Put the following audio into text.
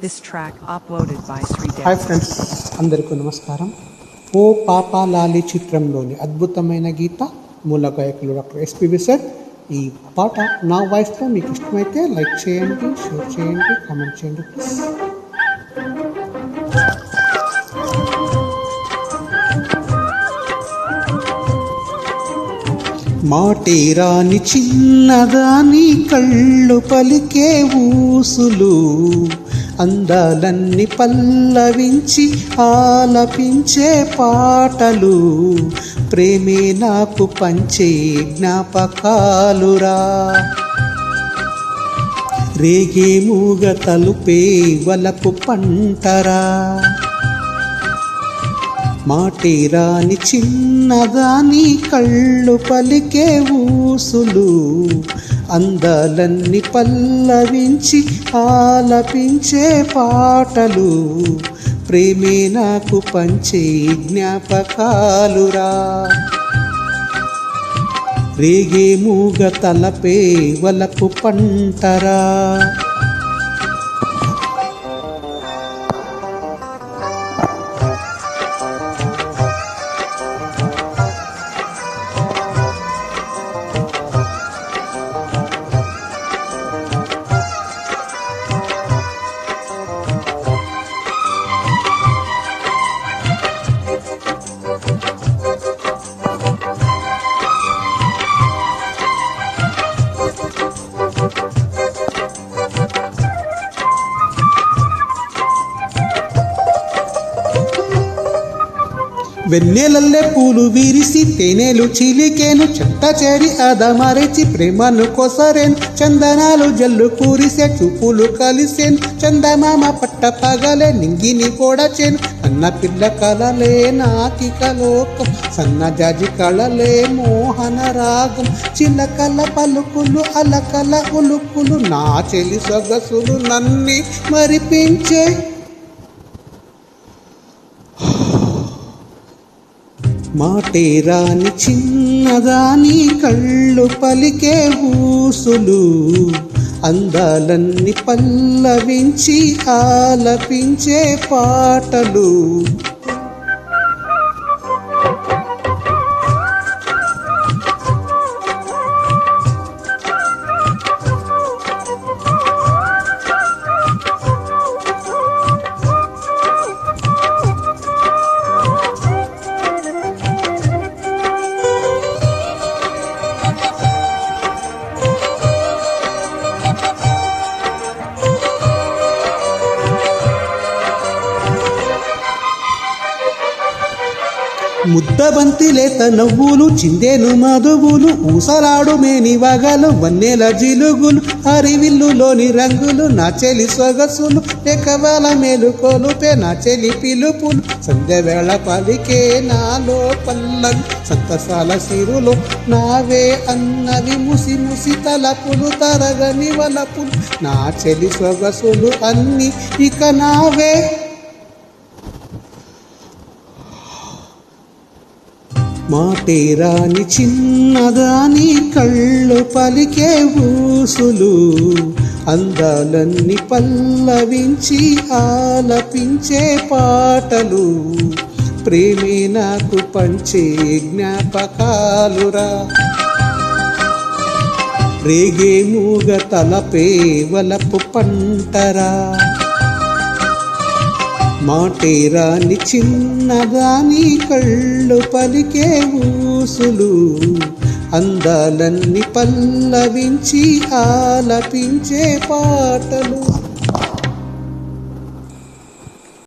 This track uploaded by Sri hi Dev. Friends, అందరికీ నమస్కారం. ఓ పాపా లాలి చిత్రంలోని అద్భుతమైన గీత మూల గాయకులు డాక్టర్ ఎస్పీబీ సార్. ఈ పాట నా వాయిస్తో మీకు ఇష్టమైతే లైక్ చేయండి, షేర్ చేయండి, కామెంట్ చేయండి ప్లీజ్. మాటేరాని చిన్నదాని కళ్ళు పలికే ఊసులు, అందాలన్నీ పల్లవించి ఆలపించే పాటలు, ప్రేమే నాకు పంచే జ్ఞాపకాలురా. రేగే మూగ తలుపే వలపు పంటరా. మాటేరాని చిన్నదాని కళ్ళు పలికే ఊసులు, అందాలన్నీ పల్లవించి ఆలపించే పాటలు, ప్రేమే నాకు పంచే జ్ఞాపకాలురా. రేగే మూగ తలపే వలపు పంటరా. వెన్నెలల్లే పూలు విరిసి తేనెలు చిలికేను, చెట్ట చేరి అదమరిచి ప్రేమను కొసరేను, చందనాలు జల్లు కూరిసే చూపులు కలిసేను, చందమామ పట్ట పగలే నింగిని పొడచేను, అన్న పిల్ల కలలే నాకిక లోకం, సన్న జాజి కళలే మోహన రాగం, చిలకల పలుకులు అలకల ఉలుకులు, నా చెలి సొగసులు నన్ని మరిపించే. మాటేరాని చిన్నదాని కళ్ళు పలికే ఊసులు, అందాలన్నీ పల్లవించి ఆలపించే పాటలు. ముద్దబంతి లేత నవ్వులు, చిందేను మధువులు, ఊసలాడు మేని వగలు, వన్నెల జిలుగులు, హరివిల్లులోని రంగులు, నా చెలి సొగసులు, ఎకవేళ మేలుకొలుపే నా చెలి పిలుపులు, సంధ్యవేళ పలికే నాలో పల్లం, సంతసాల సిరులు నావే అన్నవి, ముసి ముసి తలపులు తరగని వలపులు, నా చెలి సొగసులు అన్ని ఇక నావే. మాటేరాని చిన్నదాని కళ్ళు పలికే ఊసులు, అందాలన్నీ పల్లవించి ఆలపించే పాటలు, ప్రేమే నాకు పంచే జ్ఞాపకాలురా. రేగే మూగ తలపే వలపు పంటరా. మాటేరాని చిన్నదాని కళ్ళు పలికే ఊసులు, అందాలన్నీ పల్లవించి ఆలపించే పాటలు.